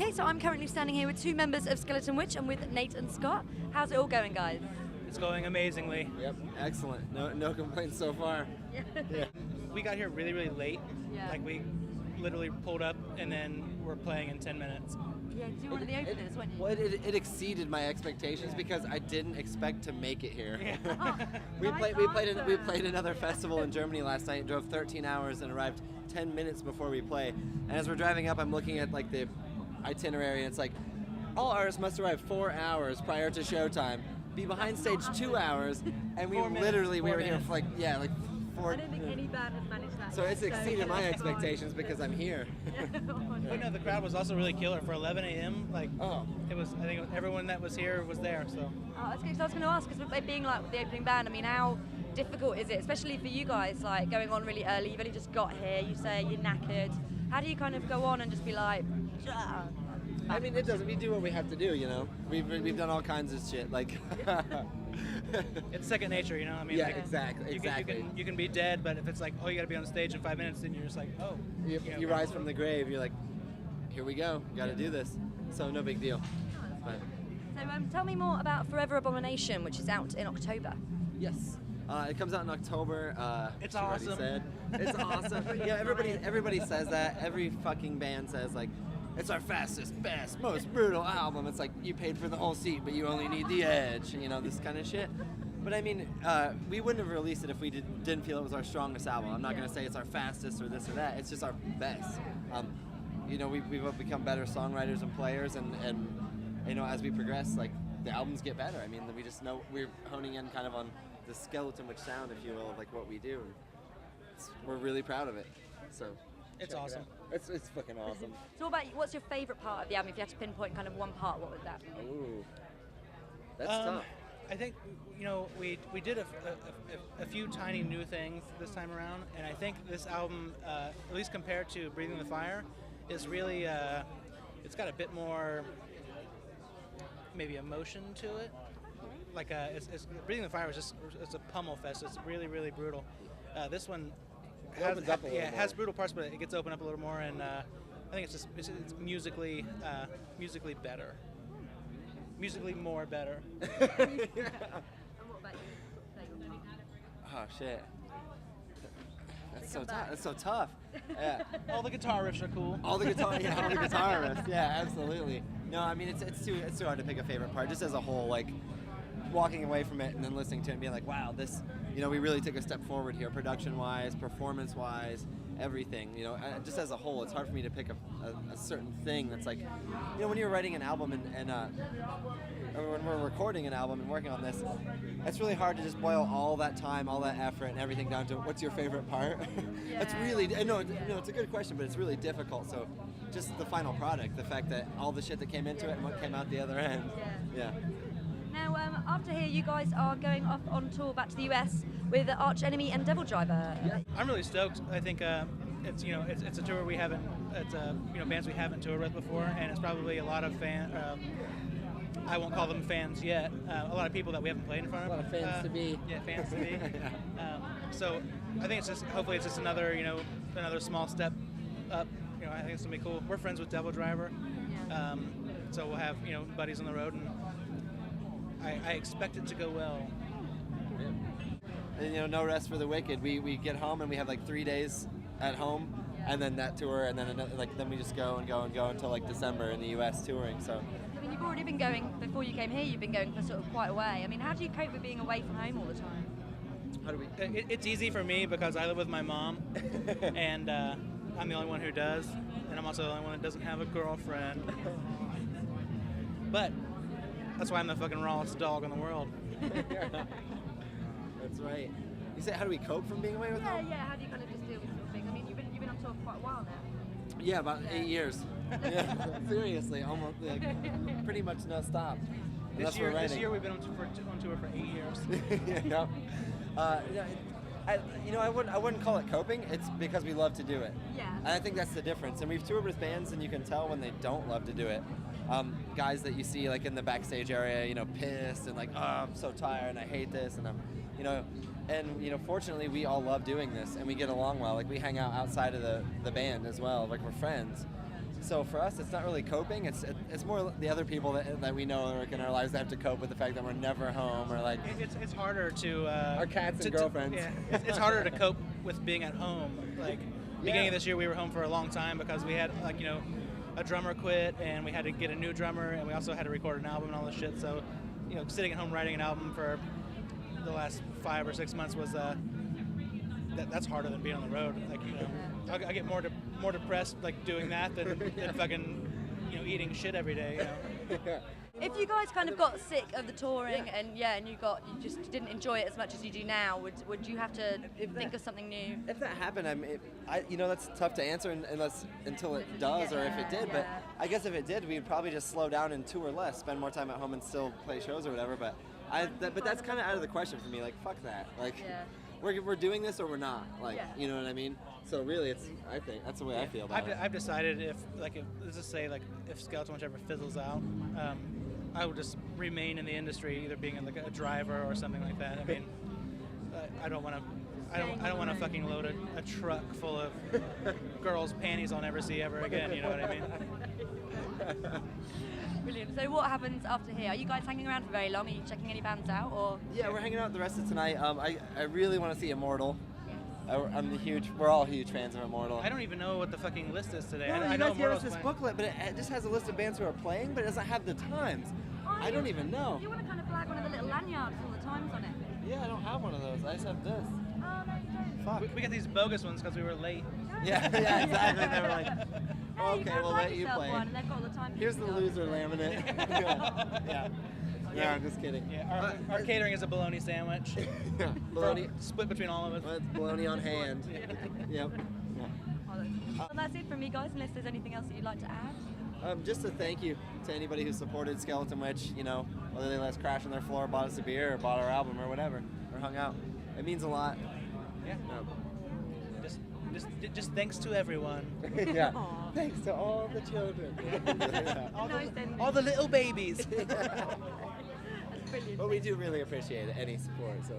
Okay, so I'm currently standing here with two members of Skeletonwitch. I'm with Nate and Scott. How's it all going, guys? It's going amazingly. Yep, excellent. No complaints so far. Yeah. We got here really, really late. Yeah. Like we literally pulled up and then we're playing in 10 minutes. Yeah, you were one of the openers, weren't you? Well, it exceeded my expectations because I didn't expect to make it here. Yeah. we played another festival in Germany last night. Drove 13 hours and arrived 10 minutes before we play. And as we're driving up, I'm looking at like the itinerary, and it's like all artists must arrive 4 hours prior to showtime, be behind stage 2 hours, and we were here for like 4. I don't think any band has managed that. So it's exceeded my expectations because I'm here. But no, the crowd was also really killer for 11 a.m. Like, it was. I think everyone that was here was there. So. Oh, that's good. So I was going to ask, because with being like the opening band, I mean, how difficult is it, especially for you guys, like going on really early? You've only just got here. You say you're knackered. How do you kind of go on and just be like? I mean, it doesn't. We do what we have to do, you know. We've done all kinds of shit, like. It's second nature, you know. I mean, yeah, like, exactly. You can be dead, but if it's like, oh, you got to be on stage in 5 minutes, then you're just like, oh. You rise from the grave. You're like, here we go. Got to do this. So no big deal. But, So tell me more about Forever Abomination, which is out in October. yes. It comes out in October. It's she already awesome. Said. It's awesome. Yeah, everybody says that. Every fucking band says like, it's our fastest, best, most brutal album. It's like you paid for the whole seat, but you only need the edge. You know, this kind of shit. But I mean, we wouldn't have released it if we didn't feel it was our strongest album. I'm not gonna say it's our fastest or this or that. It's just our best. You know, we've become better songwriters and players, and you know, as we progress, like the albums get better. I mean, we just know we're honing in kind of on the Skeletonwitch sound, if you will, of like what we do. And we're really proud of it. So. It's awesome. It's fucking awesome. So what about you? What's your favourite part of the album? If you had to pinpoint kind of one part, what would that be? Ooh, that's tough. I think, you know, we did a few tiny new things this time around, and I think this album, at least compared to Breathing the Fire, is really it's got a bit more maybe emotion to it. Like it's Breathing the Fire it's a pummel fest. It's really, really brutal. This one has brutal parts, but it gets opened up a little more, and I think it's musically better. Musically more better. And what about you? Oh shit. That's so tough. That's so tough. Yeah. All the guitar riffs are cool. All the guitar riffs. Yeah, absolutely. No, I mean it's too hard to pick a favorite part. Just as a whole, like walking away from it and then listening to it and being like, wow, this, you know, we really took a step forward here, production-wise, performance-wise, everything. You know, just as a whole, it's hard for me to pick a certain thing that's like, you know, when you're writing an album or when we're recording an album and working on this, it's really hard to just boil all that time, all that effort, and everything down to what's your favorite part. It's really, no, it's a good question, but it's really difficult. So, just the final product, the fact that all the shit that came into it and what came out the other end. Yeah. Now, after here, you guys are going off on tour back to the US with Arch Enemy and Devil Driver. Yeah. I'm really stoked. I think it's a tour we haven't, it's bands we haven't toured with before, and it's probably a lot of I won't call them fans yet. A lot of people that we haven't played in front of. A lot of fans to be. Yeah, fans to be. So I think hopefully it's just another small step up. You know, I think it's gonna be cool. We're friends with Devil Driver, so we'll have buddies on the road, and I expect it to go well. And no rest for the wicked. We get home and we have like 3 days at home, and then that tour, and then another, then we just go until like December in the US touring. So. I mean, you've already been going, before you came here, you've been going for sort of quite a way. I mean, how do you cope with being away from home all the time? How do we? It's easy for me because I live with my mom, and I'm the only one who does, and I'm also the only one that doesn't have a girlfriend. But that's why I'm the fucking rawest dog in the world. That's right. You say, how do we cope from being away with them? Yeah. How do you kind of just deal with sort of thing? I mean, you've been on tour for quite a while now. Yeah, about 8 years. Yeah, seriously, almost like pretty much no stop. This year we've been on tour for 8 years. Yeah. I wouldn't call it coping. It's because we love to do it. Yeah. And I think that's the difference. And we've toured with bands, and you can tell when they don't love to do it. Guys that you see like in the backstage area, pissed and like, oh, I'm so tired and I hate this, and fortunately we all love doing this and we get along well. Like we hang out outside of the band as well. Like we're friends. So for us, it's not really coping. It's more the other people that we know are in our lives that have to cope with the fact that we're never home, or like It's harder to our cats and girlfriends. It's harder to cope with being at home. Like beginning of this year, we were home for a long time because we had a drummer quit, and we had to get a new drummer, and we also had to record an album and all this shit. So sitting at home writing an album for the last 5 or 6 months was that's harder than being on the road. Like I get more depressed like doing that than fucking eating shit every day. If you guys kind of got sick of the touring and you just didn't enjoy it as much as you do now, would you have to think of something new? If that happened, that's tough to answer until it does, or if it did. But I guess if it did, we'd probably just slow down and tour less, spend more time at home, and still play shows or whatever. But but that's kind of out of the question for me. Like fuck that. Like we're doing this or we're not. Like you know what I mean. So really, I think that's the way I feel about it. I've decided if let's just say if Skeletonwitch ever fizzles out, I would just remain in the industry, either being like a driver or something like that. I mean, I don't want to fucking load a truck full of girls' panties I'll never see ever again. You know what I mean? Brilliant. So what happens after here? Are you guys hanging around for very long? Are you checking any bands out, or? Yeah, we're hanging out the rest of tonight. I really want to see Immortal. We're all huge fans of Immortal. I don't even know what the fucking list is today. No, I you know guys gave us Immortal's this playing. booklet, but it just has a list of bands who are playing, but it doesn't have the times. I don't even know. You want to kind of flag one of the little lanyards with all the times on it? Yeah, I don't have one of those. I just have this. Oh, no, you don't. Fuck. We got these bogus ones because we were late. Yeah, exactly. They were like, Hey, okay, you we'll flag let you yourself play. one, and they've got all the time. Here's the loser laminate. Yeah. No, I'm just kidding. Yeah, our catering is a bologna sandwich. Yeah, bologna. Split between all of us. Well, it's bologna on hand. Yep. Well, that's it from me, guys, unless there's anything else that you'd like to add. Just a thank you to anybody who supported Skeletonwitch, whether they let us crash on their floor, bought us a beer, or bought our album, or whatever, or hung out. It means a lot. Yeah. Just thanks to everyone. Yeah. Thanks to all the children. all the little babies. That's brilliant. But we do really appreciate any support. So.